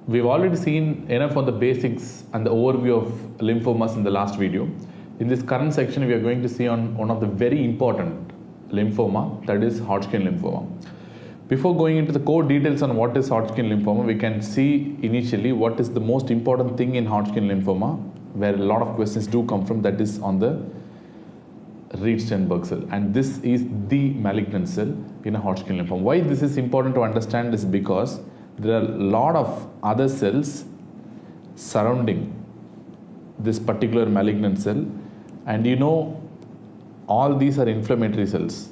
We've already seen enough on the basics and the overview of lymphomas in the last video. In this current section, we are going to see on one of the very important lymphoma, that is Hodgkin lymphoma. Before going into the core details on what is Hodgkin lymphoma, we can see initially what is the most important thing in Hodgkin lymphoma, where a lot of questions do come from, that is on the Reed-Steinberg cell, and this is the malignant cell in a Hodgkin lymphoma. Why this is important to understand is because there are a lot of other cells surrounding this particular malignant cell, and all these are inflammatory cells,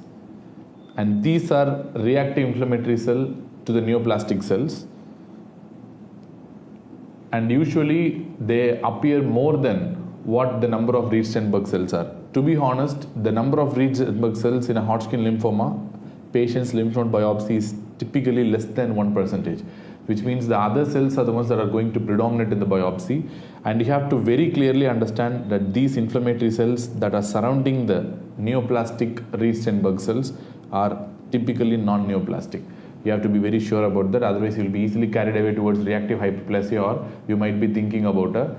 and these are reactive inflammatory cell to the neoplastic cells, and usually they appear more than what the number of Reed-Steinberg cells are. To be honest, the number of Reed-Steinberg cells in a Hodgkin lymphoma patient's lymph node biopsy is typically less than 1%, which means the other cells are the ones that are going to predominate in the biopsy, and you have to very clearly understand that these inflammatory cells that are surrounding the neoplastic Reed-Steinberg cells are typically non-neoplastic. You have to be very sure about that, otherwise you will be easily carried away towards reactive hyperplasia, or you might be thinking about a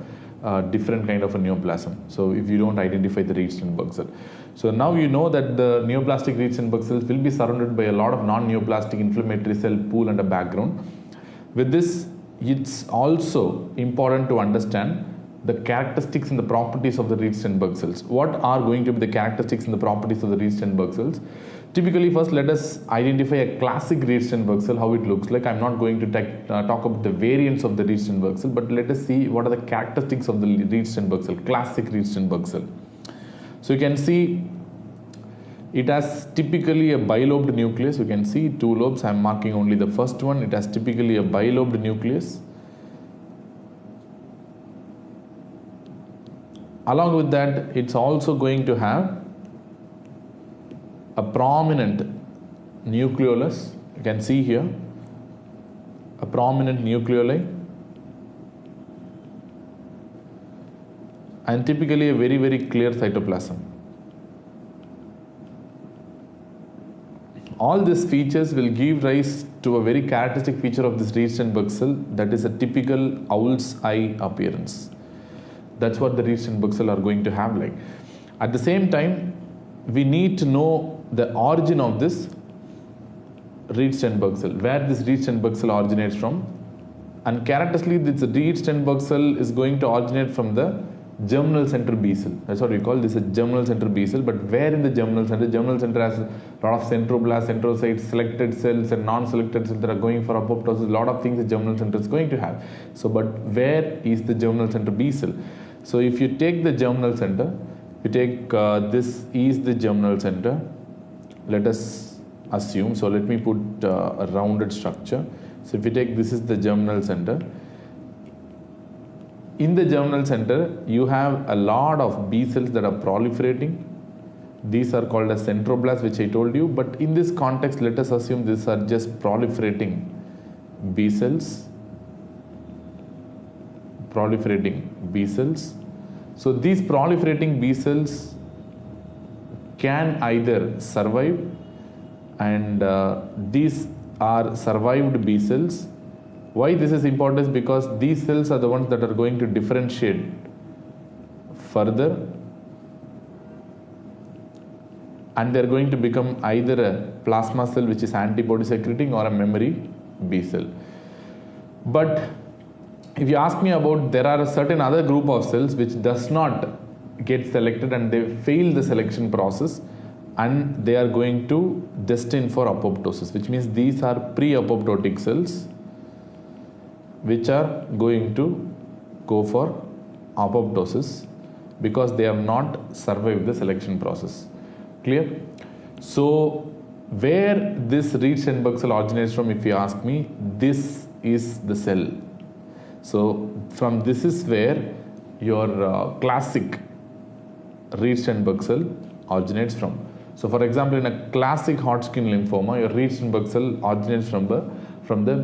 different kind of a neoplasm. So if you don't identify the Reed-Steinberg cell. So now you know that the neoplastic Reed-Steinberg cells will be surrounded by a lot of non-neoplastic inflammatory cell pool and a background. With this, it's also important to understand the characteristics and the properties of the Reed-Steinberg cells. What are going to be the characteristics and the properties of the Reed-Steinberg cells? Typically, first let us identify a classic Reed-Steinberg cell, how it looks like. I'm not going to talk about the variants of the Reed-Steinberg cell, but let us see what are the characteristics of the Reed-Steinberg cell, classic Reed-Steinberg cell. So you can see it has typically a bilobed nucleus. You can see two lobes. I'm marking only the first one. It has typically a bilobed nucleus. Along with that, it's also going to have a prominent nucleolus. You can see here a prominent nucleoli, and typically a very, very clear cytoplasm. All these features will give rise to a very characteristic feature of this Reed-Steinberg cell, that is a typical owl's eye appearance. That's what the Reed-Steinberg cell are going to have like. At the same time, we need to know the origin of this Reed-Steinberg cell, where this Reed-Steinberg cell originates from, and characteristically this Reed-Steinberg cell is going to originate from the germinal center B cell. That's what we call this, a germinal center B cell. But where in the germinal center? Germinal center has a lot of centroblasts, centrocytes, selected cells and non-selected cells that are going for apoptosis. A lot of things the germinal center is going to have. So, but where is the germinal center B cell? So if you take the germinal center, you take this is the germinal center. Let us assume, so let me put a rounded structure. So if you take this is the germinal center. In the germinal center, you have a lot of B cells that are proliferating. These are called as centroblasts, which I told you. But in this context, let us assume these are just proliferating B cells. Proliferating B cells. So these proliferating B cells can either survive, and these are survived B cells. Why this is important is because these cells are the ones that are going to differentiate further, and they are going to become either a plasma cell, which is antibody secreting, or a memory B cell. But if you ask me about, there are a certain other group of cells which does not get selected and they fail the selection process, and they are going to destine for apoptosis, which means these are pre-apoptotic cells which are going to go for apoptosis because they have not survived the selection process. Clear? So where this Reed-Steinberg cell originates from, if you ask me, this is the cell. So from this is where your classic Reed-Steinberg cell originates from. So for example, in a classic Hodgkin lymphoma, your Reed-Steinberg cell originates from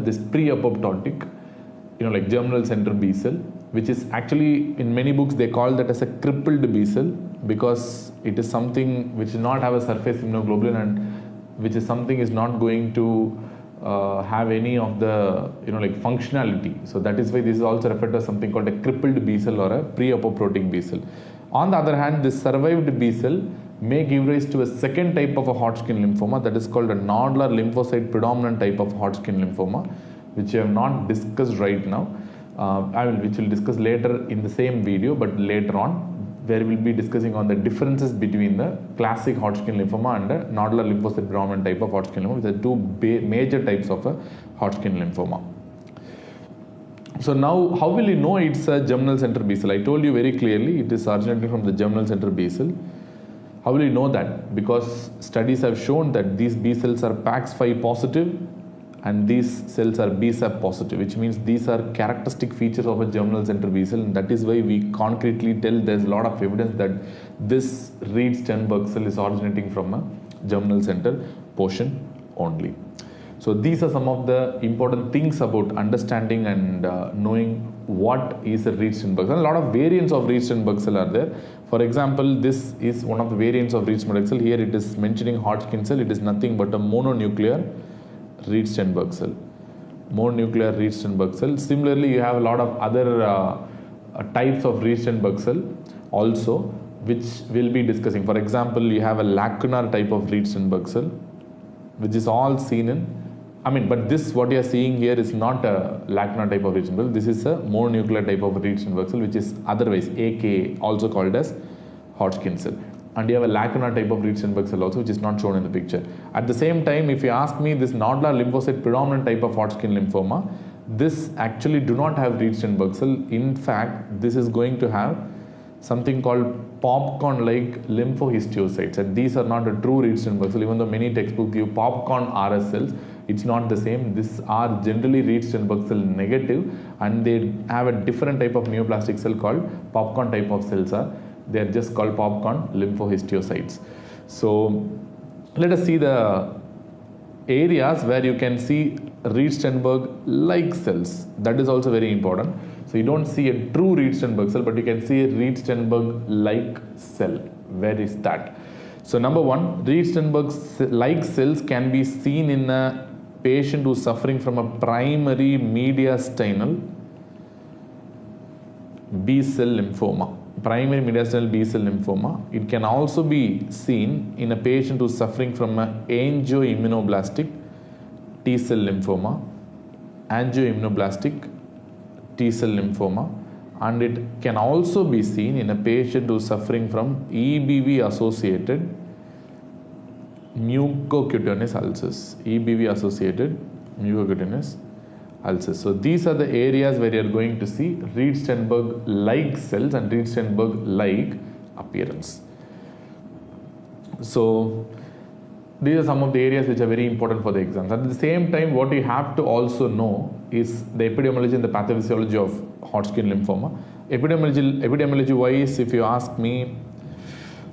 this pre-apoptotic, like germinal center B cell, which is actually, in many books they call that as a crippled B cell, because it is something which does not have a surface immunoglobulin, and which is something is not going to have any of the like functionality. So that is why this is also referred to as something called a crippled B cell or a pre-apoptotic B cell. On the other hand, this survived B cell may give rise to a second type of a Hodgkin lymphoma, that is called a nodular lymphocyte predominant type of Hodgkin lymphoma, which I have not discussed right now, which we'll discuss later in the same video, but later on, where we'll be discussing on the differences between the classic Hodgkin lymphoma and the nodular lymphocyte predominant type of Hodgkin lymphoma, which are two major types of a Hodgkin lymphoma. So now, how will you know it's a germinal center B cell? I told you very clearly it is originating from the germinal center B cell. How will you know that? Because studies have shown that these B cells are PAX5 positive and these cells are BSAP positive, which means these are characteristic features of a germinal center B cell, and that is why we concretely tell there's a lot of evidence that this Reed-Sternberg cell is originating from a germinal center portion only. So these are some of the important things about understanding and knowing what is a Reed-Sternberg cell. A lot of variants of Reed-Sternberg cell are there. For example, this is one of the variants of Reed-Sternberg cell. Here it is mentioning Hodgkin cell. It is nothing but a mononuclear Reed-Sternberg cell. Mononuclear Reed-Sternberg cell. Similarly, you have a lot of other types of Reed-Sternberg cell also, which we'll be discussing. For example, you have a lacunar type of Reed-Sternberg cell, which is all seen in, but this what you are seeing here is not a lacunar type of Reed-Sternberg. This is a mononuclear type of Reed-Sternberg cell, which is otherwise aka also called as Hodgkin cell. And you have a lacunar type of Reed-Sternberg cell also, which is not shown in the picture. At the same time, if you ask me this nodular lymphocyte predominant type of Hodgkin lymphoma, this actually do not have Reed-Sternberg cell. In fact, this is going to have something called popcorn-like lymphohistiocytes, and these are not a true Reed-Sternberg cell. Even though many textbooks give popcorn RS cells, it's not the same. These are generally Reed-Sternberg cell negative, and they have a different type of neoplastic cell called popcorn type of cells. They are just called popcorn lymphohistiocytes. So let us see the areas where you can see Reed-Sternberg like cells. That is also very important. So you don't see a true Reed-Sternberg cell, but you can see a Reed-Sternberg like cell. Where is that? So number one, Reed-Sternberg like cells can be seen in a patient who is suffering from a primary mediastinal B cell lymphoma. Primary mediastinal B cell lymphoma. It can also be seen in a patient who is suffering from an angioimmunoblastic T cell lymphoma. Angioimmunoblastic T cell lymphoma, and it can also be seen in a patient who is suffering from EBV associated mucocutaneous ulcers. EBV associated mucocutaneous ulcers. So these are the areas where you are going to see Reed-Sternberg like cells and Reed-Sternberg like appearance. So these are some of the areas which are very important for the exams. At the same time, what you have to also know is the epidemiology and the pathophysiology of Hodgkin lymphoma. Epidemiology wise, if you ask me,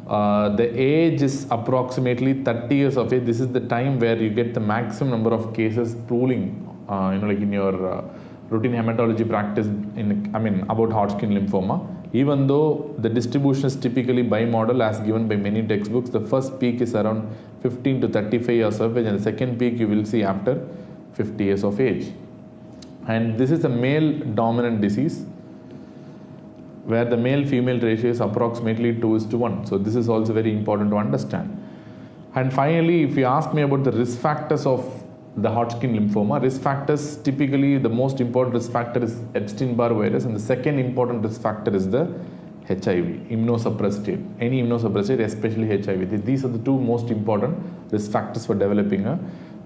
the age is approximately 30 years of age. This is the time where you get the maximum number of cases pooling, like in your routine hematology practice about Hodgkin lymphoma. Even though the distribution is typically bimodal as given by many textbooks, the first peak is around 15 to 35 years of age, and the second peak you will see after 50 years of age. And this is a male dominant disease where the male-female ratio is approximately 2:1. So this is also very important to understand. And finally, if you ask me about the risk factors of the Hodgkin lymphoma, risk factors, typically the most important risk factor is Epstein-Barr virus, and the second important risk factor is the HIV, immunosuppressive, any immunosuppressive, especially HIV. These are the two most important risk factors for developing a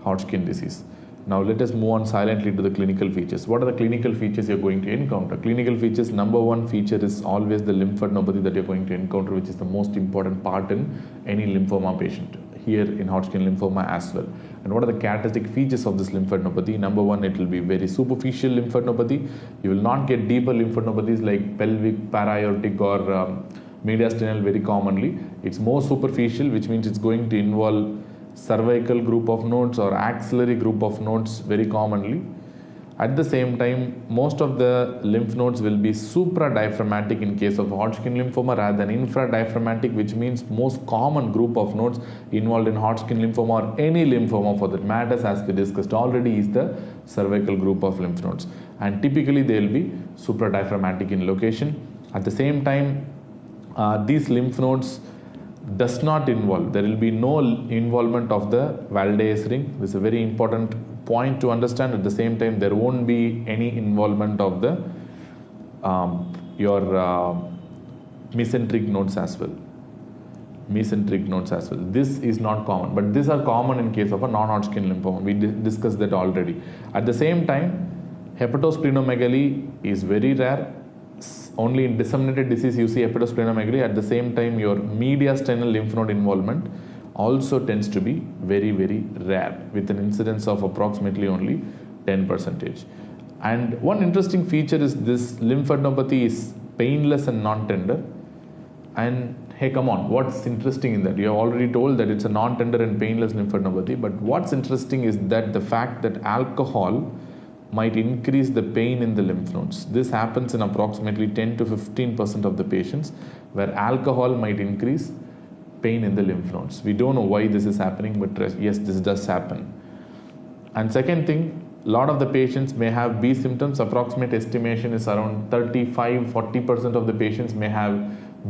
Hodgkin disease. Now let us move on silently to the clinical features. What are the clinical features you're going to encounter? Clinical features, number one feature is always the lymphadenopathy that you're going to encounter, which is the most important part in any lymphoma patient, here in Hodgkin lymphoma as well. And what are the characteristic features of this lymphadenopathy? Number one, it will be very superficial lymphadenopathy. You will not get deeper lymphadenopathies like pelvic, para-aortic or mediastinal very commonly. It's more superficial, which means it's going to involve cervical group of nodes or axillary group of nodes very commonly. At the same time, most of the lymph nodes will be supradiaphragmatic in case of Hodgkin lymphoma rather than infradiaphragmatic, which means most common group of nodes involved in Hodgkin lymphoma or any lymphoma for that matters, as we discussed already, is the cervical group of lymph nodes. And typically they will be supradiaphragmatic in location. At the same time, these lymph nodes does not involve, there will be no involvement of the Valdes ring. This is a very important point to understand. At the same time, there won't be any involvement of the mesenteric nodes as well. This is not common, but these are common in case of a non-Hodgkin lymphoma. We discussed that already. At the same time, hepatosplenomegaly is very rare. Only in disseminated disease you see hepatosplenomegaly. At the same time, your mediastinal lymph node involvement also tends to be very, very rare, with an incidence of approximately only 10%. And one interesting feature is this lymphadenopathy is painless and non-tender. And hey, come on, what's interesting in that? You have already told that it's a non-tender and painless lymphadenopathy, but what's interesting is that the fact that alcohol might increase the pain in the lymph nodes. This happens in approximately 10 to 15% of the patients, where alcohol might increase pain in the lymph nodes. We don't know why this is happening, but yes, this does happen. And second thing, a lot of the patients may have B symptoms. Approximate estimation is around 35-40% of the patients may have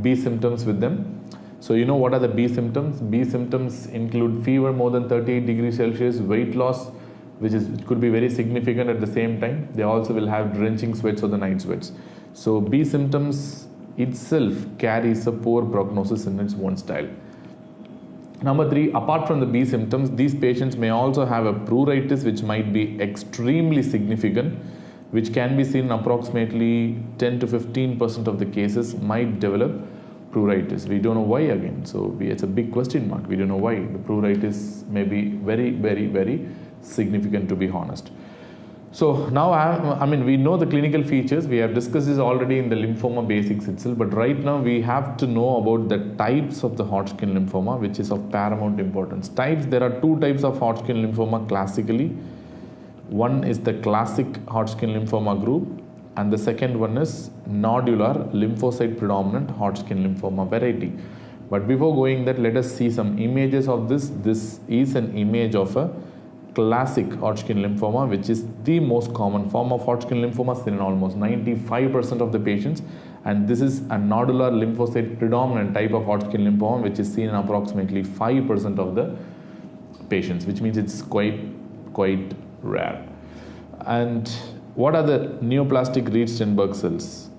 B symptoms with them. So you know what are the B symptoms? B symptoms include fever more than 38 degrees Celsius, weight loss, which could be very significant at the same time. They also will have drenching sweats or the night sweats. So B symptoms itself carries a poor prognosis in its own style. Number 3, apart from the B symptoms, these patients may also have a pruritus which might be extremely significant, which can be seen in approximately 10 to 15% of the cases might develop pruritus. We don't know why again. So it's a big question mark. We don't know why. The pruritus may be very, very, very significant, to be honest. So now we know the clinical features. We have discussed this already in the lymphoma basics itself, but right now we have to know about the types of the Hodgkin lymphoma, which is of paramount importance. Types, there are 2 types of Hodgkin lymphoma classically. One is the classic Hodgkin lymphoma group, and the second one is nodular lymphocyte predominant Hodgkin lymphoma variety. But before going that, let us see some images of this. This is an image of a classic Hodgkin lymphoma, which is the most common form of Hodgkin lymphoma seen in almost 95% of the patients. And this is a nodular lymphocyte predominant type of Hodgkin lymphoma, which is seen in approximately 5% of the patients, which means it's quite rare. And what are the neoplastic Reed-Steinberg cells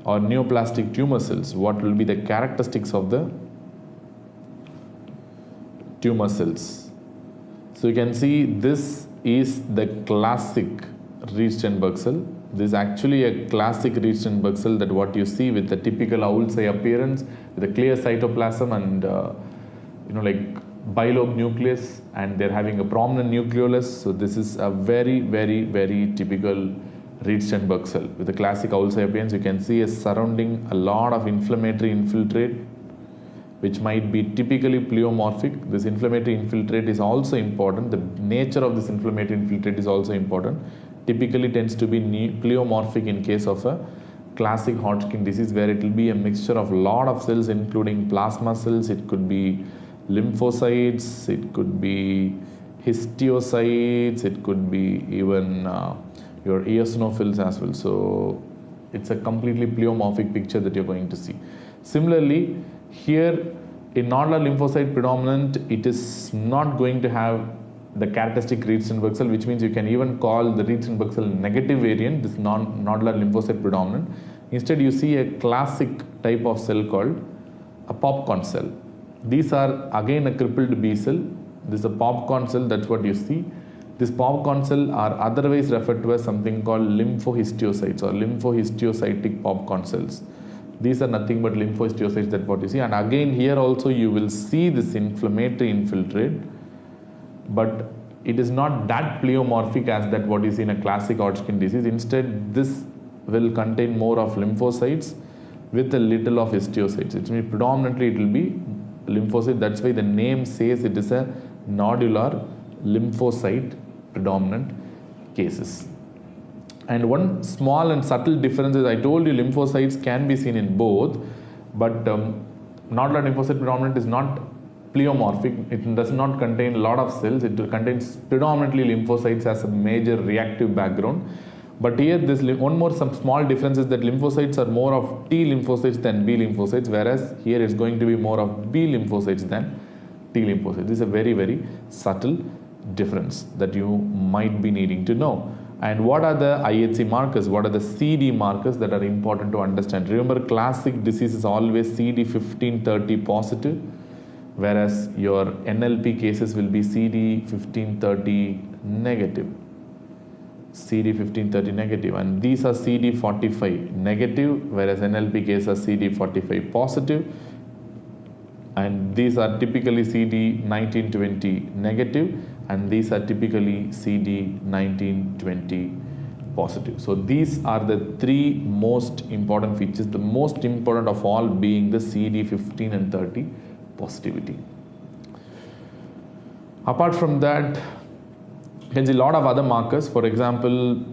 or neoplastic tumor cells? What will be the characteristics of the tumor cells? So you can see this is the classic Reed-Steinberg cell. This is actually a classic Reed-Steinberg cell, that what you see with the typical owl's eye appearance, with a clear cytoplasm and like bilobe nucleus, and they're having a prominent nucleolus. So this is a very, very, very typical Reed-Steinberg cell with a classic owl's eye appearance. You can see surrounding a lot of inflammatory infiltrate, which might be typically pleomorphic. This inflammatory infiltrate is also important. The nature of this inflammatory infiltrate is also important. Typically tends to be pleomorphic in case of a classic Hodgkin disease, where it will be a mixture of a lot of cells, including plasma cells. It could be lymphocytes, it could be histiocytes, it could be even your eosinophils as well. So it's a completely pleomorphic picture that you're going to see. Similarly, here in nodular lymphocyte predominant, it is not going to have the characteristic Reed-Steinberg cell, which means you can even call the Reed-Steinberg cell negative variant, this nodular lymphocyte predominant. Instead, you see a classic type of cell called a popcorn cell. These are again a crippled B cell. This is a popcorn cell, that's what you see. This popcorn cell are otherwise referred to as something called lymphohistiocytes or lymphohistiocytic popcorn cells. These are nothing but lymphohistiocytes, that's what you see. And again here also you will see this inflammatory infiltrate, but it is not that pleomorphic as that what is in a classic Hodgkin disease. Instead, this will contain more of lymphocytes with a little of histiocytes. It means predominantly it will be lymphocyte. That's why the name says it is a nodular lymphocyte predominant cases. And one small and subtle difference is I told you lymphocytes can be seen in both, but nodular lymphocyte predominant is not pleomorphic. It does not contain a lot of cells. It contains predominantly lymphocytes as a major reactive background. But here this one more some small difference is that lymphocytes are more of T lymphocytes than B lymphocytes, whereas here it's going to be more of B lymphocytes than T lymphocytes. This is a very, very subtle difference that you might be needing to know. And what are the IHC markers? What are the CD markers that are important to understand? Remember, classic disease is always CD1530 positive, whereas your NLP cases will be CD1530 negative. CD1530 negative, and these are CD45 negative, whereas NLP cases are CD45 positive, and these are typically CD1920 negative, and these are typically CD1920 positive. So these are the three most important features, the most important of all being the CD15 and 30 positivity. Apart from that, you can see a lot of other markers. For example,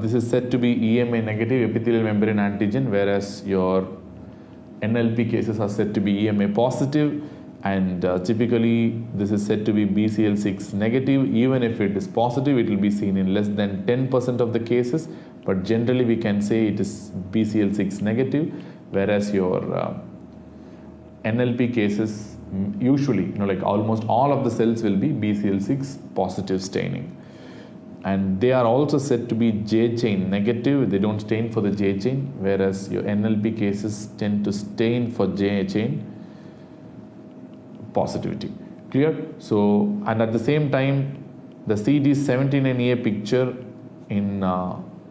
this is said to be EMA negative, epithelial membrane antigen, whereas your NLP cases are said to be EMA positive, and typically this is said to be BCL6 negative. Even if it is positive, it will be seen in less than 10% of the cases, but generally we can say it is BCL6 negative, whereas your NLP cases usually, like almost all of the cells will be BCL6 positive staining. And they are also said to be J chain negative. They don't stain for the J chain, whereas your NLP cases tend to stain for J chain positivity. Clear? So, and at the same time, the CD79A picture in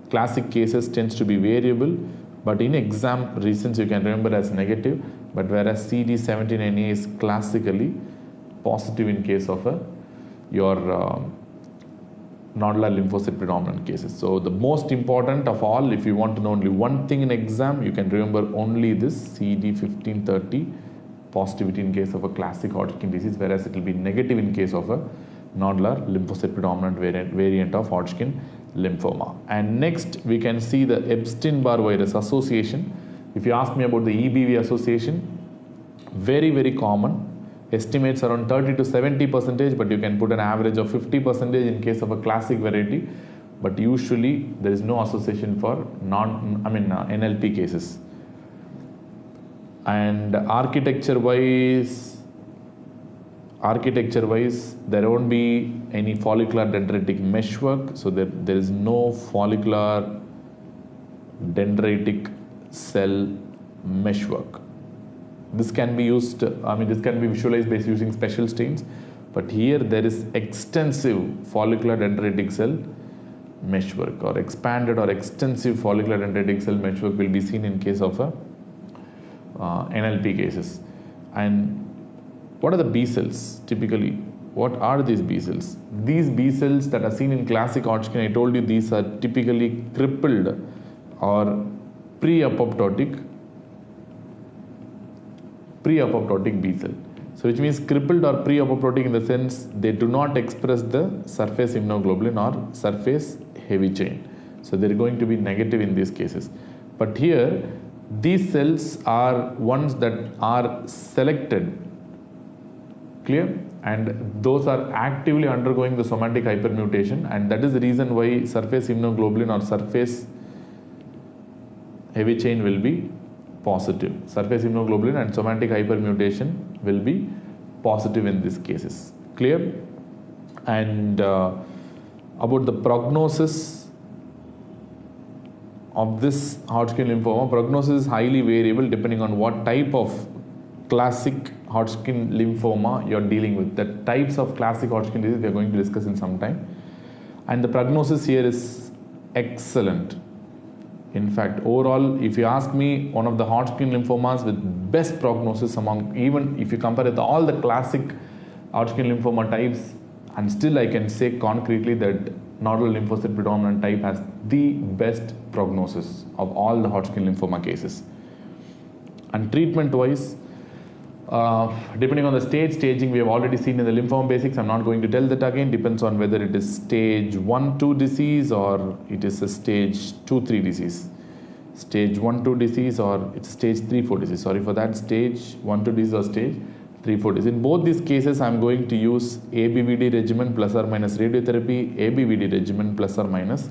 classic cases tends to be variable, but in exam reasons you can remember as negative, but whereas CD79A is classically positive in case of your nodular lymphocyte predominant cases. So the most important of all, if you want to know only one thing in exam, you can remember only this CD1530 positivity in case of a classic Hodgkin disease, whereas it will be negative in case of a nodular lymphocyte predominant variant of Hodgkin lymphoma. And next we can see the Epstein-Barr virus association. If you ask me about the EBV association, very, very common. Estimates around 30 to 70%, but you can put an average of 50% in case of a classic variety. But usually there is no association for NLP cases. And architecture-wise, there won't be any follicular dendritic meshwork. So there is no follicular dendritic cell meshwork. This can be used, this can be visualized by using special stains, but here there is extensive follicular dendritic cell meshwork, or expanded or extensive follicular dendritic cell meshwork will be seen in case of NLP cases. And what are the B cells typically? What are these B cells? These B cells that are seen in classic Hodgkin, I told you these are typically crippled or pre-apoptotic B cell. So which means crippled or pre-apoptotic in the sense they do not express the surface immunoglobulin or surface heavy chain. So they are going to be negative in these cases. But here these cells are ones that are selected, clear, and those are actively undergoing the somatic hypermutation, and that is the reason why surface immunoglobulin or surface heavy chain will be positive. Surface immunoglobulin and somatic hypermutation will be positive in these cases. Clear? And about the prognosis of this Hodgkin lymphoma, prognosis is highly variable depending on what type of classic Hodgkin lymphoma you're dealing with. The types of classic Hodgkin disease we are going to discuss in some time. And the prognosis here is excellent. In fact, overall, if you ask me, one of the Hodgkin lymphomas with best prognosis among, even if you compare it to all the classic Hodgkin lymphoma types, and still I can say concretely that nodular lymphocyte predominant type has the best prognosis of all the Hodgkin lymphoma cases. And treatment wise, Depending on the staging we have already seen in the lymphoma basics. I'm not going to tell that again. Depends on whether it is stage 1-2 disease or it is a stage 2-3 disease. Stage 1-2 disease or it's stage 3-4 disease. Sorry for that. Stage 1-2 disease or stage 3-4 disease. In both these cases, I'm going to use ABVD regimen plus or minus radiotherapy, ABVD regimen plus or minus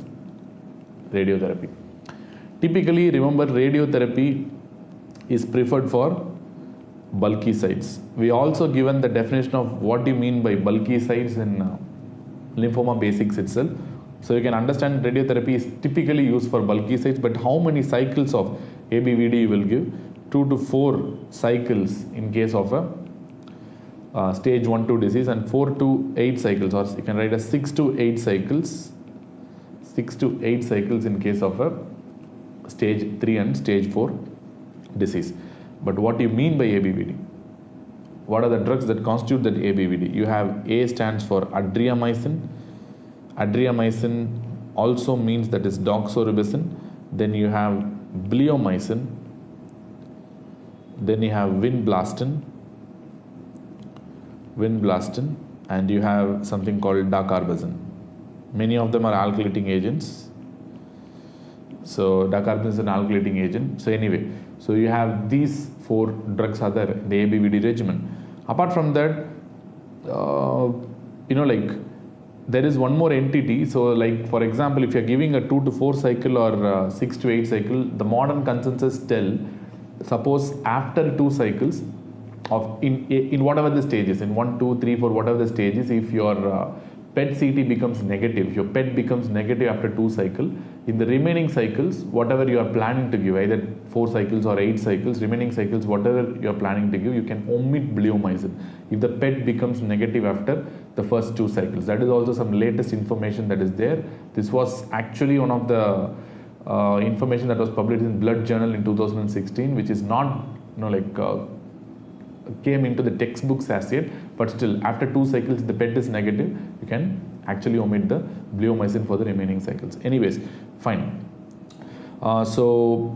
radiotherapy. Typically, remember, radiotherapy is preferred for bulky sites. We also given the definition of what do you mean by bulky sites in lymphoma basics itself. So you can understand radiotherapy is typically used for bulky sites, but how many cycles of ABVD you will give? 2 to 4 cycles in case of a stage 1-2 disease, and 4 to 8 cycles, or you can write as 6 to 8 cycles. 6 to 8 cycles in case of a stage 3 and stage 4 disease. But what do you mean by ABVD? What are the drugs that constitute that ABVD? You have A stands for adriamycin. Adriamycin also means that is doxorubicin. Then you have bleomycin. Then you have vinblastine, and you have something called dacarbazine. Many of them are alkylating agents. So dacarbazine is an alkylating agent. So anyway, so you have these 4 drugs are there in the ABVD regimen. Apart from that, there is one more entity. So like for example, if you are giving a 2 to 4 cycle or 6 to 8 cycle, the modern consensus tell, suppose after 2 cycles of in whatever the stages, in 1, 2, 3, 4, whatever the stages, if your PET CT becomes negative, if your PET becomes negative after 2 cycles, in the remaining cycles, whatever you are planning to give, either 4 cycles or 8 cycles, remaining cycles, whatever you are planning to give, you can omit bleomycin if the PET becomes negative after the first 2 cycles. That is also some latest information that is there. This was actually one of the information that was published in Blood Journal in 2016, which is not came into the textbooks as yet, but still after 2 cycles, if the PET is negative, you can actually omit the bleomycin for the remaining cycles. Anyways, fine. So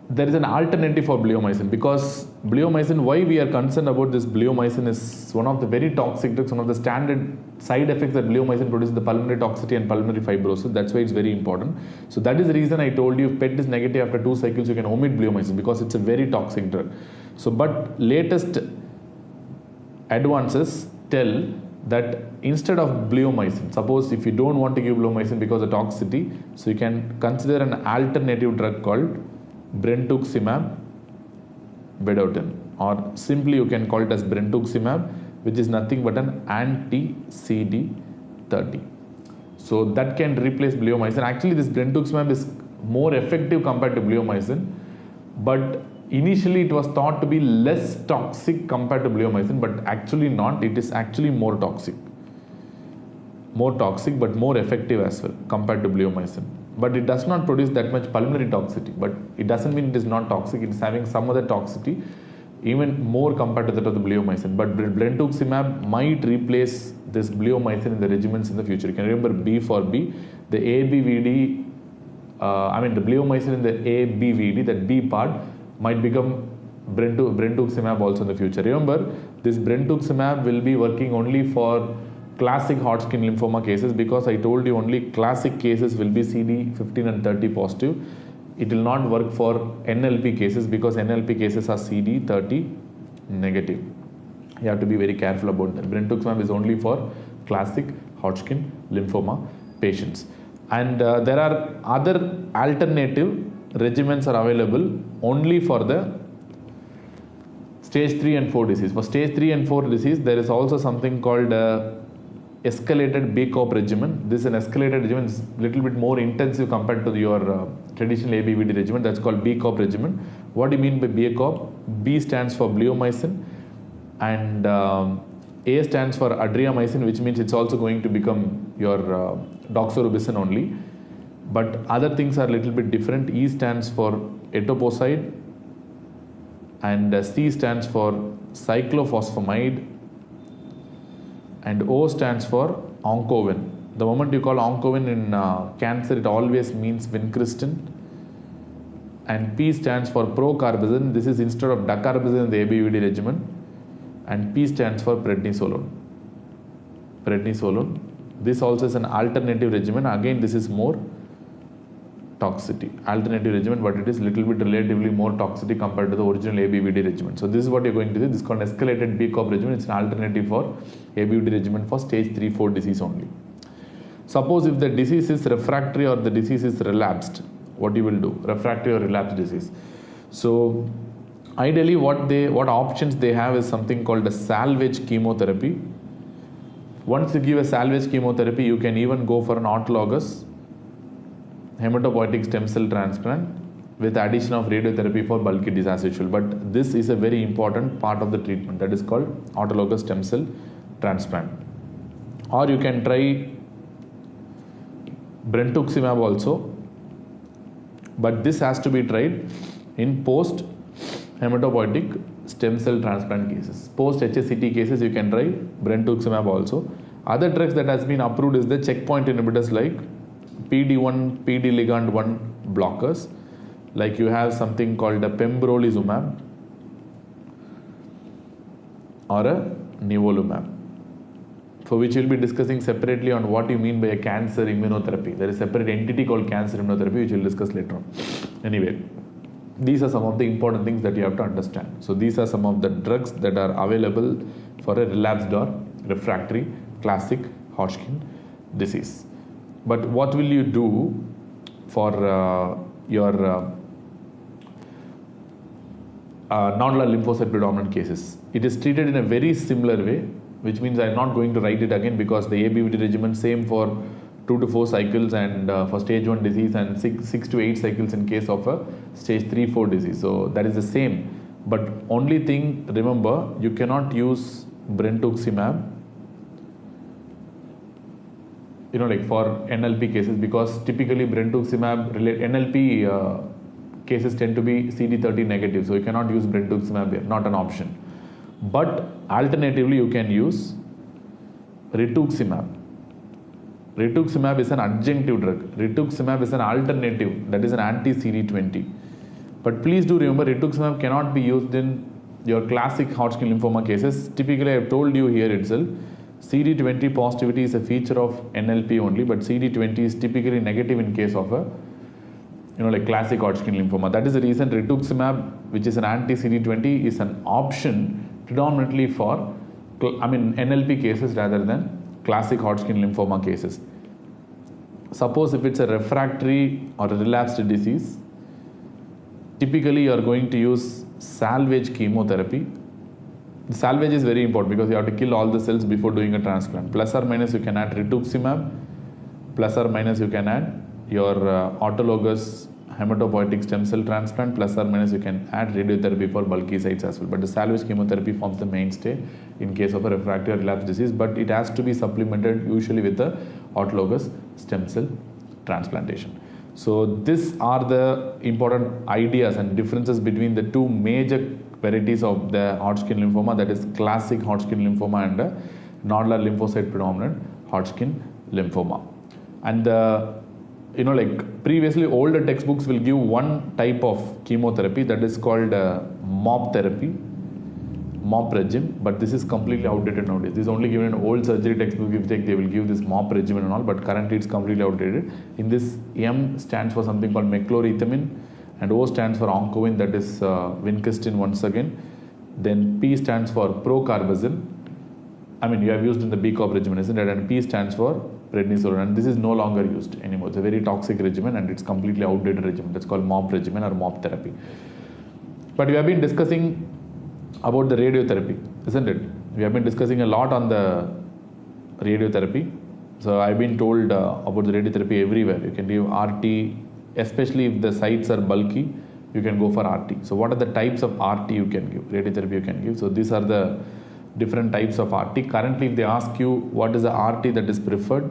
there is an alternative for bleomycin, because bleomycin, why we are concerned about this bleomycin is one of the very toxic drugs. One of the standard side effects that bleomycin produces, the pulmonary toxicity and pulmonary fibrosis. That's why it's very important. So that is the reason I told you if PET is negative after 2 cycles, you can omit bleomycin, because it's a very toxic drug. So but latest advances tell that instead of bleomycin, suppose if you don't want to give bleomycin because of toxicity, so you can consider an alternative drug called brentuximab vedotin, or simply you can call it as brentuximab, which is nothing but an anti-CD30. So that can replace bleomycin. Actually, this brentuximab is more effective compared to bleomycin, but initially it was thought to be less toxic compared to bleomycin, but actually not. It is actually more toxic, but more effective as well compared to bleomycin. But it does not produce that much pulmonary toxicity, but it doesn't mean it is not toxic. It is having some other toxicity, even more compared to that of the bleomycin. But brentuximab might replace this bleomycin in the regimens in the future. You can remember B for B, the ABVD, the bleomycin in the ABVD, that B part might become brentuximab also in the future. Remember, this brentuximab will be working only for classic Hodgkin lymphoma cases, because I told you only classic cases will be CD15 and 30 positive. It will not work for NLP cases, because NLP cases are CD30 negative. You have to be very careful about that. Brentuximab is only for classic Hodgkin lymphoma patients. And there are other alternative regimens are available only for the stage 3 and 4 disease. For stage 3 and 4 disease, there is also something called escalated BCOP regimen. This is an escalated regimen, is little bit more intensive compared to your traditional ABVD regimen. That's called BCOP regimen. What do you mean by BCOP? B stands for bleomycin, and A stands for adriamycin, which means it's also going to become your doxorubicin only. But other things are a little bit different. E stands for etoposide, and C stands for cyclophosphamide, and O stands for oncovin. The moment you call oncovin in cancer, it always means vincristine. and P stands for procarbazine. This is instead of dacarbazine in the ABVD regimen, and P stands for prednisolone. Prednisolone. This also is an alternative regimen. Again, this is more toxicity. Alternative regimen, but it is little bit relatively more toxicity compared to the original ABVD regimen. So this is what you're going to do. This is called escalated BCOP regimen. It's an alternative for ABVD regimen for stage 3-4 disease only. Suppose if the disease is refractory or the disease is relapsed, what you will do? Refractory or relapsed disease. So ideally what options they have is something called a salvage chemotherapy. Once you give a salvage chemotherapy, you can even go for an autologous hematopoietic stem cell transplant with addition of radiotherapy for bulky disease as usual. But this is a very important part of the treatment, that is called autologous stem cell transplant. Or you can try brentuximab also, but this has to be tried in post hematopoietic stem cell transplant cases. Post HSCT cases you can try brentuximab also. Other drugs that has been approved is the checkpoint inhibitors like PD1, PD ligand 1 blockers. Like you have something called a pembrolizumab or a nivolumab, for which we'll be discussing separately on what you mean by a cancer immunotherapy. There is a separate entity called cancer immunotherapy, which we'll discuss later on. Anyway, these are some of the important things that you have to understand. So these are some of the drugs that are available for a relapsed or refractory classic Hodgkin disease. But what will you do for your nodular lymphocyte predominant cases? It is treated in a very similar way, which means I am not going to write it again because the ABVD regimen same for 2 to 4 cycles and for stage 1 disease and 6 to 8 cycles in case of a stage 3-4 disease. So that is the same. But only thing, remember, you cannot use brentuximab like for NLP cases, because typically brentuximab NLP cases tend to be CD30 negative, so you cannot use brentuximab here, not an option. But alternatively you can use rituximab. Rituximab is an adjunctive drug. Rituximab is an alternative, that is an anti-CD20. But please do remember, rituximab cannot be used in your classic Hodgkin lymphoma cases. Typically I have told you here itself, CD20 positivity is a feature of NLP only, but CD20 is typically negative in case of a like classic Hodgkin lymphoma. That is the reason rituximab, which is an anti-CD20, is an option predominantly for NLP cases rather than classic Hodgkin lymphoma cases. Suppose if it's a refractory or a relapsed disease, typically you are going to use salvage chemotherapy. The salvage is very important because you have to kill all the cells before doing a transplant. Plus or minus you can add rituximab, plus or minus you can add your autologous hematopoietic stem cell transplant, plus or minus you can add radiotherapy for bulky sites as well. But the salvage chemotherapy forms the mainstay in case of a refractory or relapsed disease, but it has to be supplemented usually with the autologous stem cell transplantation. So these are the important ideas and differences between the two major varieties of the Hodgkin lymphoma, that is classic Hodgkin lymphoma and nodular lymphocyte predominant Hodgkin lymphoma. And like previously older textbooks will give one type of chemotherapy, that is called MOP therapy, MOP regime, but this is completely outdated nowadays. This is only given in old surgery textbook. If they will give this MOP regimen and all, but currently it's completely outdated. In this, M stands for something called meclorethamine, and O stands for oncovin, that is vincristine once again. Then P stands for procarbazine. You have used in the BCOP regimen, isn't it? And P stands for prednisolone, and this is no longer used anymore. It's a very toxic regimen and it's completely outdated regimen. That's called MOP regimen or MOP therapy. But we have been discussing about the radiotherapy, isn't it? We have been discussing a lot on the radiotherapy. So I've been told about the radiotherapy everywhere. You can give RT, especially if the sites are bulky, you can go for RT. So what are the types of RT you can give, radiotherapy you can give? So these are the different types of RT. Currently, if they ask you what is the RT that is preferred,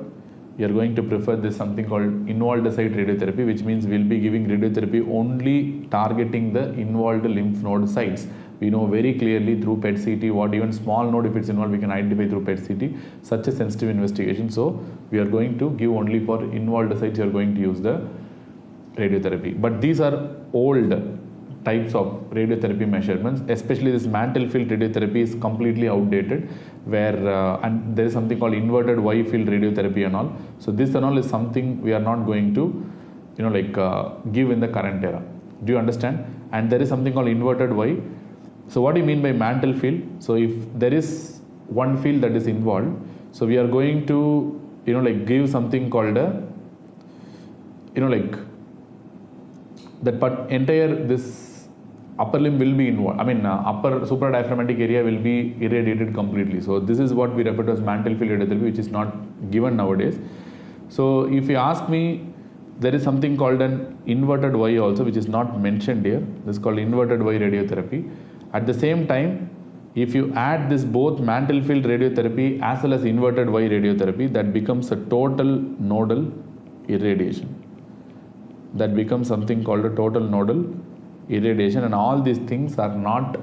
you are going to prefer this something called involved site radiotherapy, which means we'll be giving radiotherapy only targeting the involved lymph node sites. We know very clearly through PET-CT what even small node, if it's involved, we can identify through PET-CT, such a sensitive investigation. So we are going to give only for involved sites, you are going to use the radiotherapy. But these are old types of radiotherapy measurements, especially this mantle field radiotherapy is completely outdated, where and there is something called inverted Y field radiotherapy and all. So this and all is something we are not going to give in the current era. Do you understand? And there is something called inverted Y. So what do you mean by mantle field? So if there is one field that is involved, so we are going to give something called a that but entire this upper limb will be involved. Upper supradiaphragmatic area will be irradiated completely. So this is what we refer to as mantle field radiotherapy, which is not given nowadays. So if you ask me, there is something called an inverted Y also, which is not mentioned here. This is called inverted Y radiotherapy. At the same time, if you add this both mantle field radiotherapy as well as inverted Y radiotherapy, that becomes a total nodal irradiation. That becomes something called a total nodal irradiation, and all these things are not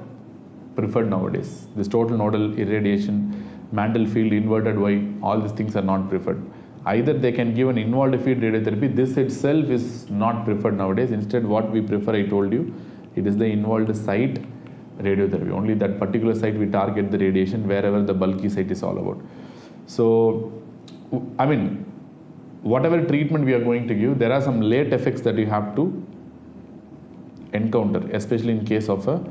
preferred nowadays. This total nodal irradiation, mantle field, inverted Y, all these things are not preferred. Either they can give an involved field radiotherapy. This itself is not preferred nowadays. Instead, what we prefer, I told you, it is the involved site radiotherapy. Only that particular site we target the radiation wherever the bulky site is all about. So, whatever treatment we are going to give, there are some late effects that you have to encounter, especially in case of a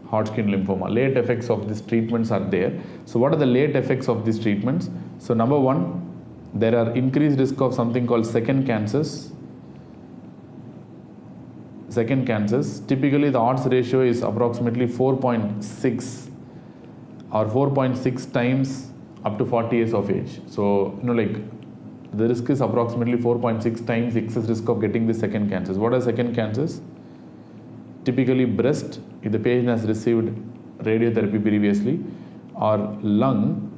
Hodgkin lymphoma. Late effects of these treatments are there. So what are the late effects of these treatments? So number one, there are increased risk of something called second cancers. Second cancers, typically the odds ratio is approximately 4.6 or 4.6 times up to 40 years of age. So the risk is approximately 4.6 times excess risk of getting the second cancers. What are second cancers? Typically breast, if the patient has received radiotherapy previously, or lung,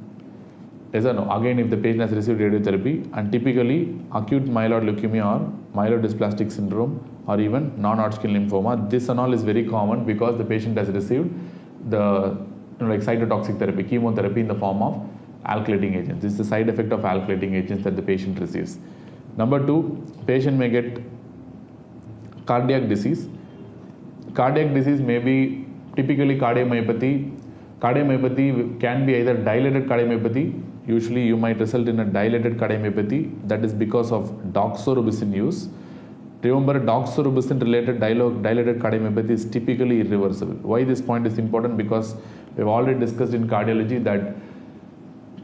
yes or no, again if the patient has received radiotherapy, and typically acute myeloid leukemia or myelodysplastic syndrome, or even non-Hodgkin lymphoma. This and all is very common because the patient has received the cytotoxic therapy, chemotherapy in the form of alkylating agents. This is the side effect of alkylating agents that the patient receives. Number two, patient may get cardiac disease. Cardiac disease may be typically cardiomyopathy. Cardiomyopathy can be either dilated cardiomyopathy. Usually you might result in a dilated cardiomyopathy. That is because of doxorubicin use. Remember, doxorubicin related dilated cardiomyopathy is typically irreversible. Why this point is important? Because we have already discussed in cardiology that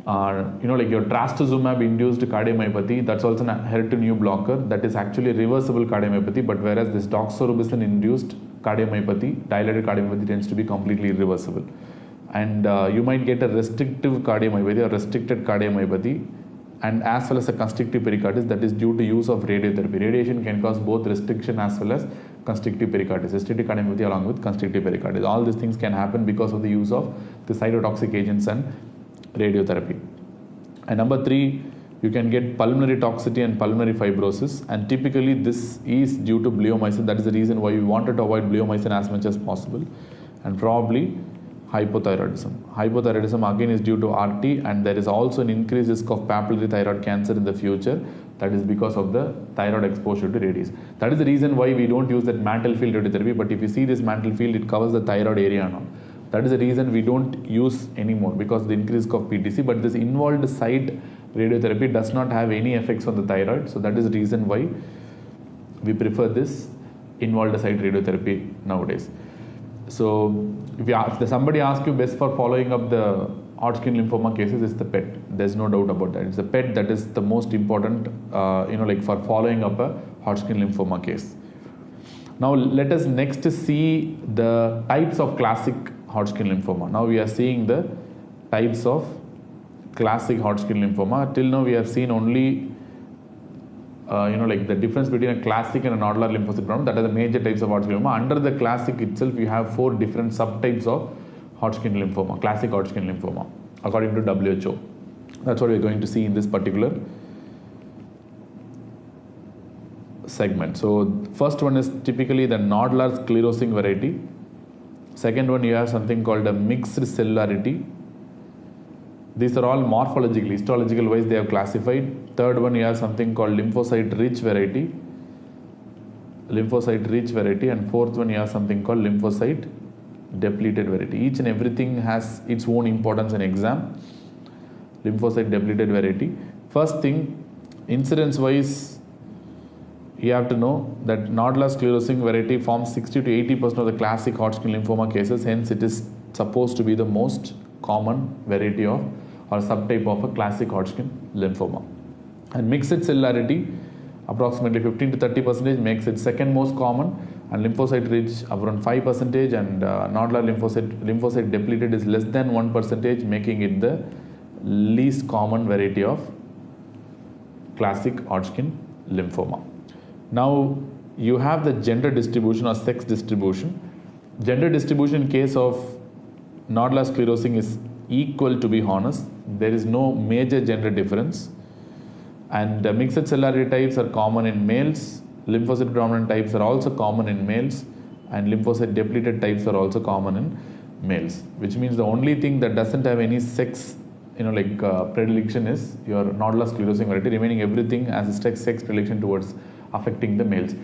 your trastuzumab induced cardiomyopathy, that's also an HER2/neu blocker, that is actually reversible cardiomyopathy, but whereas this doxorubicin induced cardiomyopathy, dilated cardiomyopathy, tends to be completely irreversible. And you might get a restrictive cardiomyopathy or restricted cardiomyopathy, and as well as a constrictive pericarditis, that is due to use of radiotherapy. Radiation can cause both restriction as well as constrictive pericarditis, restrictive cardiomyopathy along with constrictive pericarditis. All these things can happen because of the use of the cytotoxic agents and radiotherapy. And number three, you can get pulmonary toxicity and pulmonary fibrosis, and typically this is due to bleomycin. That is the reason why we wanted to avoid bleomycin as much as possible. And probably hypothyroidism. Hypothyroidism again is due to RT, and there is also an increased risk of papillary thyroid cancer in the future. That is because of the thyroid exposure to radiation. That is the reason why we don't use that mantle field radiotherapy, but if you see this mantle field, it covers the thyroid area and all. That is the reason we don't use anymore, because of the increased risk of PTC. But this involved site radiotherapy does not have any effects on the thyroid, so that is the reason why we prefer this involved site radiotherapy nowadays. So if somebody asks you best for following up the Hodgkin lymphoma cases, it's the PET. There's no doubt about that. It's the PET that is the most important, for following up a Hodgkin lymphoma case. Now let us next see the types of classic Hodgkin lymphoma. Now we are seeing the types of classic Hodgkin lymphoma. Till now we have seen only the difference between a classic and a nodular lymphocyte problem. That are the major types of Hodgkin lymphoma. Under the classic itself, you have 4 different subtypes of Hodgkin lymphoma, classic Hodgkin lymphoma, according to WHO. That's what we're going to see in this particular segment. So first one is typically the nodular sclerosing variety. Second one, you have something called a mixed cellularity. These are all morphologically, histological wise they have classified. Third one, you have something called lymphocyte rich variety. lymphocyte rich variety, and fourth one you have something called lymphocyte depleted variety. Each and everything has its own importance in exam. Lymphocyte depleted variety. First thing, incidence wise, you have to know that nodular sclerosing variety forms 60 to 80% of the classic Hodgkin lymphoma cases. Hence, it is supposed to be the most common variety of or subtype of a classic Hodgkin lymphoma. And mixed cellularity, approximately 15 to 30% makes it second most common, and lymphocyte rich around 5%, and nodular lymphocyte depleted is less than 1%, making it the least common variety of classic Hodgkin lymphoma. Now you have the gender distribution or sex distribution. Gender distribution in case of nodular sclerosing is equal, to be honest. There is no major gender difference. And mixed cellularity types are common in males. Lymphocyte dominant types are also common in males, and lymphocyte depleted types are also common in males. Which means the only thing that doesn't have any sex, predilection is your nodular sclerosing variety. Remaining everything has a sex predilection towards affecting the males.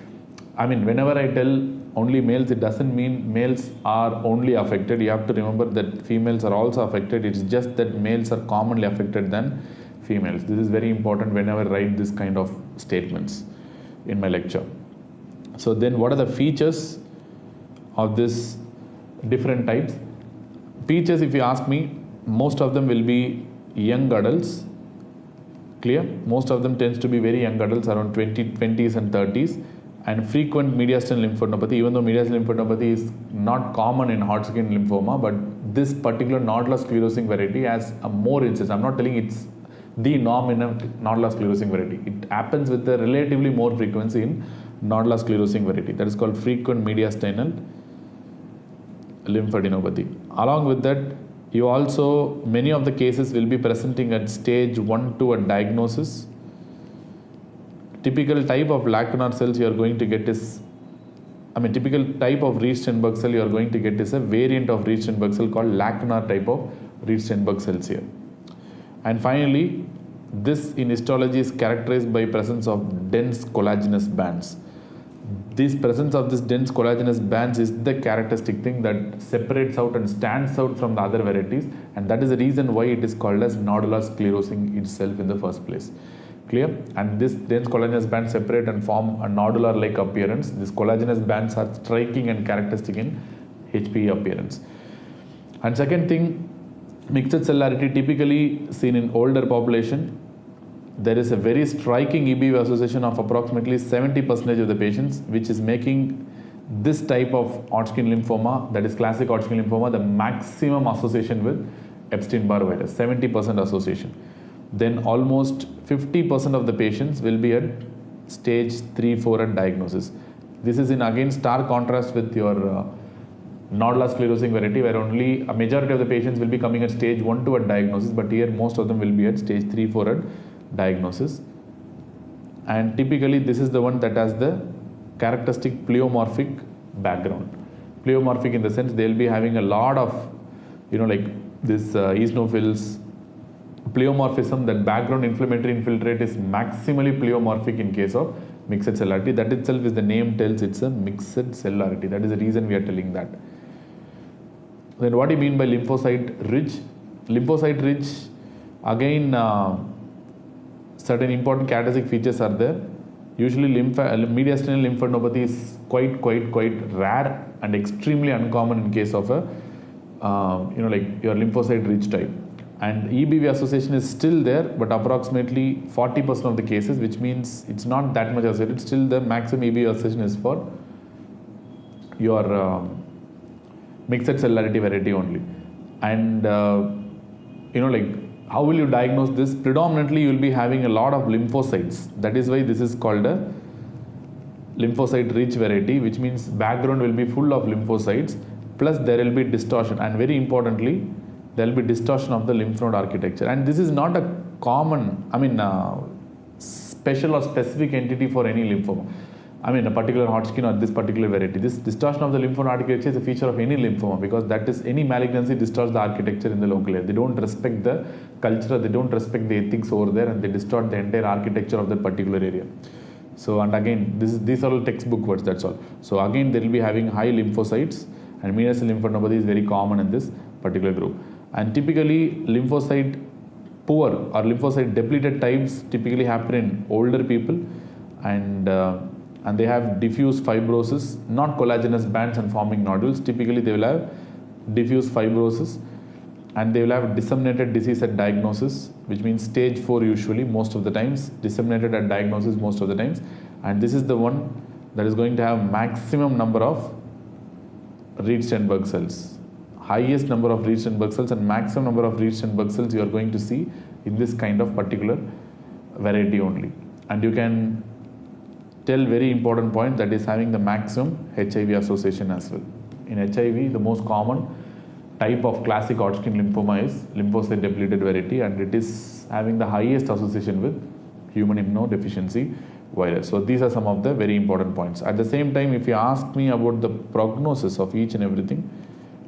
I mean, whenever I tell only males, it doesn't mean males are only affected. You have to remember that females are also affected. It's just that males are commonly affected than females. This is very important whenever I write this kind of statements in my lecture. So then what are the features of this different types? Features, if you ask me, most of them will be young adults. Clear? Most of them tends to be very young adults, around 20s and 30s, and frequent mediastinal lymphadenopathy. Even though mediastinal lymphadenopathy is not common in Hodgkin lymphoma, but this particular nodular sclerosing variety has a more incidence. I'm not telling it's the norm in a nodular sclerosing variety. It happens with a relatively more frequency in nodular sclerosing variety. That is called frequent mediastinal lymphadenopathy. Along with that, many of the cases will be presenting at stage 1 to a diagnosis. Typical type of lacunar cells you are going to get is, typical type of Reed-Steinberg cell you are going to get is a variant of Reed-Steinberg cell called lacunar type of Reed-Steinberg cells here. And finally, this in histology is characterized by presence of dense collagenous bands. This presence of this dense collagenous bands is the characteristic thing that separates out and stands out from the other varieties, and that is the reason why it is called as nodular sclerosing itself in the first place. Clear? And this dense collagenous bands separate and form a nodular-like appearance. These collagenous bands are striking and characteristic in HPE appearance. And second thing, mixed cellularity typically seen in older population. There is a very striking EBV association of approximately 70% of the patients, which is making this type of Hodgkin lymphoma, that is classic Hodgkin lymphoma, the maximum association with Epstein-Barr virus, 70% association. Then almost 50% of the patients will be at stage 3-4 at diagnosis. This is in again stark contrast with your nodular sclerosing variety, where only a majority of the patients will be coming at stage 1-2 at diagnosis, but here most of them will be at stage 3-4 at diagnosis. And typically this is the one that has the characteristic pleomorphic background. Pleomorphic in the sense they will be having a lot of this eosinophils, pleomorphism. That background inflammatory infiltrate is maximally pleomorphic in case of mixed cellularity. That itself is the name tells it's a mixed cellularity. That is the reason we are telling that. Then what do you mean by lymphocyte rich? Lymphocyte rich, again certain important characteristic features are there. Usually mediastinal lymphadenopathy is quite rare and extremely uncommon in case of a your lymphocyte rich type. And EBV association is still there, but approximately 40% of the cases, which means it's not that much associated. Still the maximum EBV association is for your mixed cellularity variety only. And how will you diagnose this? Predominantly you will be having a lot of lymphocytes. That is why this is called a lymphocyte rich variety, which means background will be full of lymphocytes, plus there will be distortion, and very importantly there will be distortion of the lymph node architecture. And this is not a common, special or specific entity for any lymphoma. A particular Hodgkin or this particular variety. This distortion of the lymph node architecture is a feature of any lymphoma, because that is any malignancy distorts the architecture in the local area. They don't respect the culture, they don't respect the ethics over there, and they distort the entire architecture of that particular area. So, and again, these are all textbook words, that's all. So again, they will be having high lymphocytes, and median cell lymphadenopathy is very common in this particular group. And typically, lymphocyte poor or lymphocyte depleted types typically happen in older people, and they have diffuse fibrosis, not collagenous bands and forming nodules. Typically, they will have diffuse fibrosis, and they will have disseminated disease at diagnosis, which means stage 4 usually, most of the times, disseminated at diagnosis most of the times. And this is the one that is going to have maximum number of Reed-Steinberg cells. Highest number of Reed-Steinberg cells and maximum number of Reed-Steinberg cells you are going to see in this kind of particular variety only. And you can tell very important point that is having the maximum HIV association as well. In HIV, the most common type of classic Hodgkin lymphoma is lymphocyte depleted variety, and it is having the highest association with human immunodeficiency virus. So these are some of the very important points. At the same time, if you ask me about the prognosis of each and everything,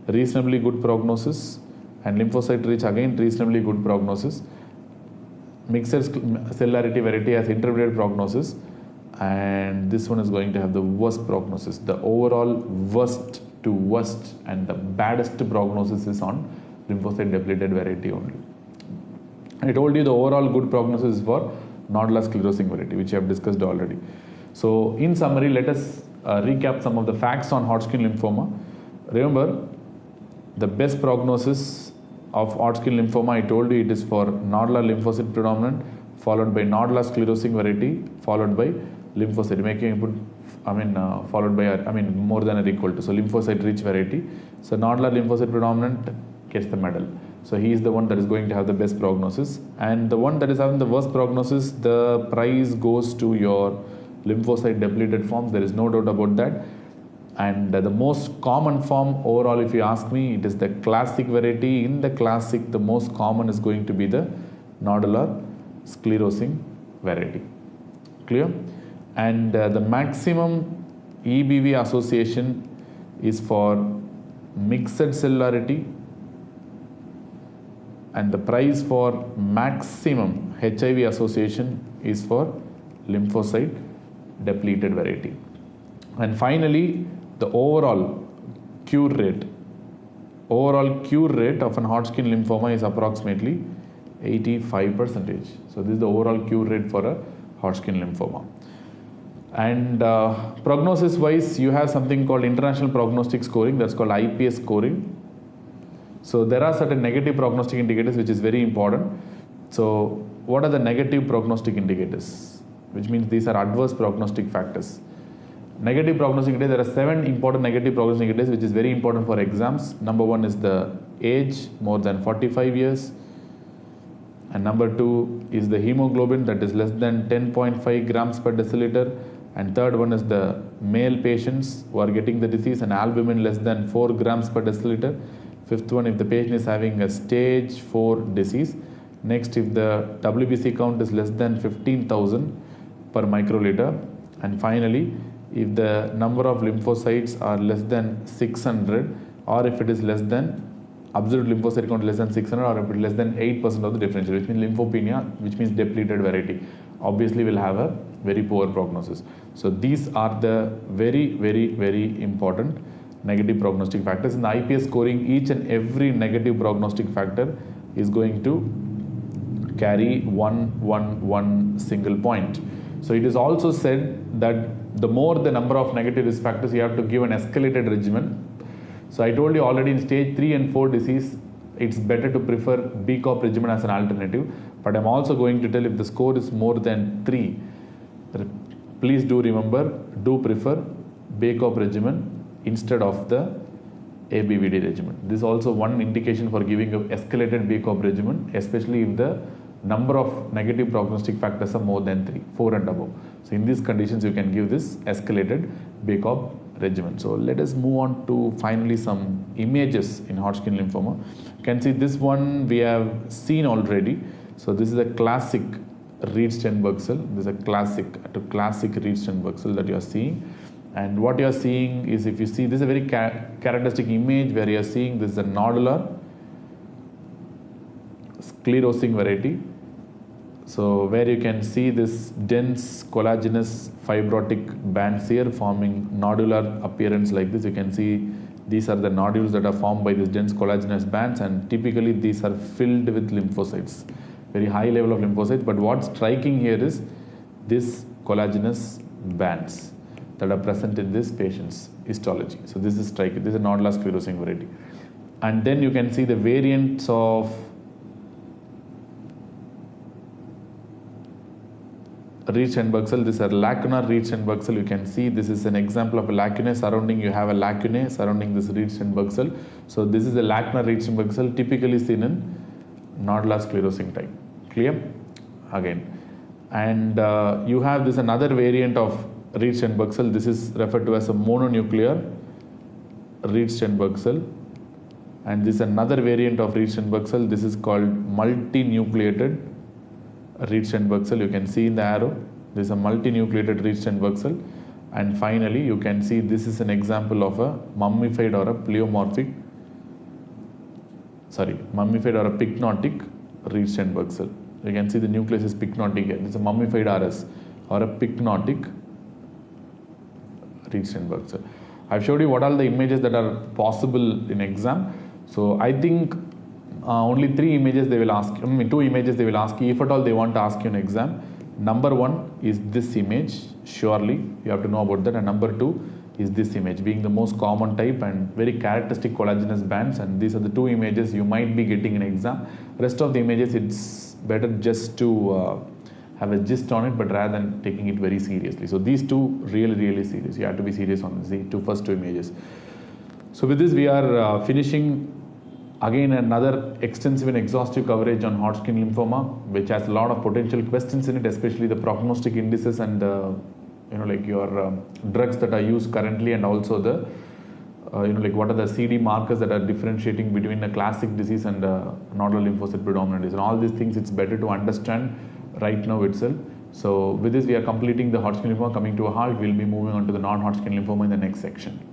reasonably good prognosis, and lymphocyte rich, again reasonably good prognosis. Mixed cellularity variety has intermediate prognosis, and this one is going to have the worst prognosis. The overall worst to worst and the baddest prognosis is on lymphocyte depleted variety only. I told you the overall good prognosis is for nodular sclerosing variety, which I have discussed already. So in summary, let us recap some of the facts on Hodgkin lymphoma. Remember, the best prognosis of Hodgkin lymphoma, I told you it is for nodular lymphocyte predominant, followed by nodular sclerosing variety, followed by lymphocyte, making input, followed by, more than or equal to. So lymphocyte rich variety. So nodular lymphocyte predominant gets the medal. So he is the one that is going to have the best prognosis. And the one that is having the worst prognosis, the prize goes to your lymphocyte depleted forms. There is no doubt about that. And the most common form overall, if you ask me, it is the classic variety. In the classic, the most common is going to be the nodular sclerosing variety. Clear? And the maximum EBV association is for mixed cellularity, and the price for maximum HIV association is for lymphocyte depleted variety. And finally, the overall cure rate of an Hodgkin lymphoma is approximately 85%. So this is the overall cure rate for a Hodgkin lymphoma. And prognosis wise, you have something called international prognostic scoring, that's called IPS scoring. So there are certain negative prognostic indicators which is very important. So what are the negative prognostic indicators? Which means these are adverse prognostic factors. Negative prognostic indicators, there are 7 important negative prognostic indicators which is very important for exams. Number 1 is the age, more than 45 years. And number 2 is the hemoglobin, that is less than 10.5 grams per deciliter. And third one is the male patients who are getting the disease and albumin less than 4 grams per deciliter. Fifth one, if the patient is having a stage 4 disease. Next, if the WBC count is less than 15,000 per microliter. And finally, if the number of lymphocytes are less than 600, or if it is less than absolute lymphocyte count less than 600, or if it is less than 8% of the differential, which means lymphopenia, which means depleted variety, obviously will have a very poor prognosis. So these are the very, very, very important negative prognostic factors. In the IPS scoring, each and every negative prognostic factor is going to carry one single point. So it is also said that the more the number of negative risk factors, you have to give an escalated regimen. So I told you already, in stage 3 and 4 disease, it's better to prefer BCOP regimen as an alternative. But I'm also going to tell, if the score is more than 3, please do remember, do prefer BCOP regimen instead of the ABVD regimen. This is also one indication for giving an escalated BCOP regimen, especially if the number of negative prognostic factors are more than 3, 4 and above. So in these conditions, you can give this escalated BCOP regimen. So let us move on to finally some images in Hodgkin lymphoma. You can see this one we have seen already. So this is a classic Reed-Steinberg cell. This is a classic Reed-Steinberg cell that you are seeing. And what you are seeing is, if you see, this is a very characteristic image where you are seeing this is a nodular sclerosing variety. So where you can see this dense collagenous fibrotic bands here forming nodular appearance like this. You can see these are the nodules that are formed by these dense collagenous bands, and typically these are filled with lymphocytes, very high level of lymphocytes. But what's striking here is this collagenous bands that are present in this patient's histology. So this is striking. This is a nodular sclerosing variety. And then you can see the variants of Reed-Steinberg cell. This is a lacunar Reed-Steinberg cell. You can see this is an example of a lacunae surrounding. You have a lacunae surrounding this Reed-Steinberg cell. So this is a lacunar Reed-Steinberg cell, typically seen in nodular sclerosing type. Clear? Again. And you have this another variant of Reed-Steinberg cell. This is referred to as a mononuclear Reed-Steinberg cell. And this is another variant of Reed-Steinberg cell. This is called multinucleated Reed-Steinberg cell. You can see in the arrow, this is a multinucleated Reed-Steinberg cell. And finally, you can see this is an example of a mummified or a pleomorphic, mummified or a pycnotic Reed-Steinberg cell. You can see the nucleus is pycnotic here. This is a mummified RS or a pycnotic Reed-Steinberg cell. I've showed you what are the images that are possible in exam. So I think only 3 images they will ask, 2 images they will ask you, if at all they want to ask you in exam. Number 1 is this image, surely you have to know about that, and number 2 is this image, being the most common type and very characteristic collagenous bands, and these are the 2 images you might be getting in exam. Rest of the images, it's better just to have a gist on it, but rather than taking it very seriously. So these 2 really serious. You have to be serious on the first 2 images. So with this we are finishing again another extensive and exhaustive coverage on Hodgkin lymphoma, which has a lot of potential questions in it, especially the prognostic indices and your drugs that are used currently, and also the what are the CD markers that are differentiating between a classic disease and nodular lymphocyte predominant disease. And all these things it's better to understand right now itself. So with this we are completing the Hodgkin lymphoma, coming to a halt. We'll be moving on to the non-Hodgkin lymphoma in the next section.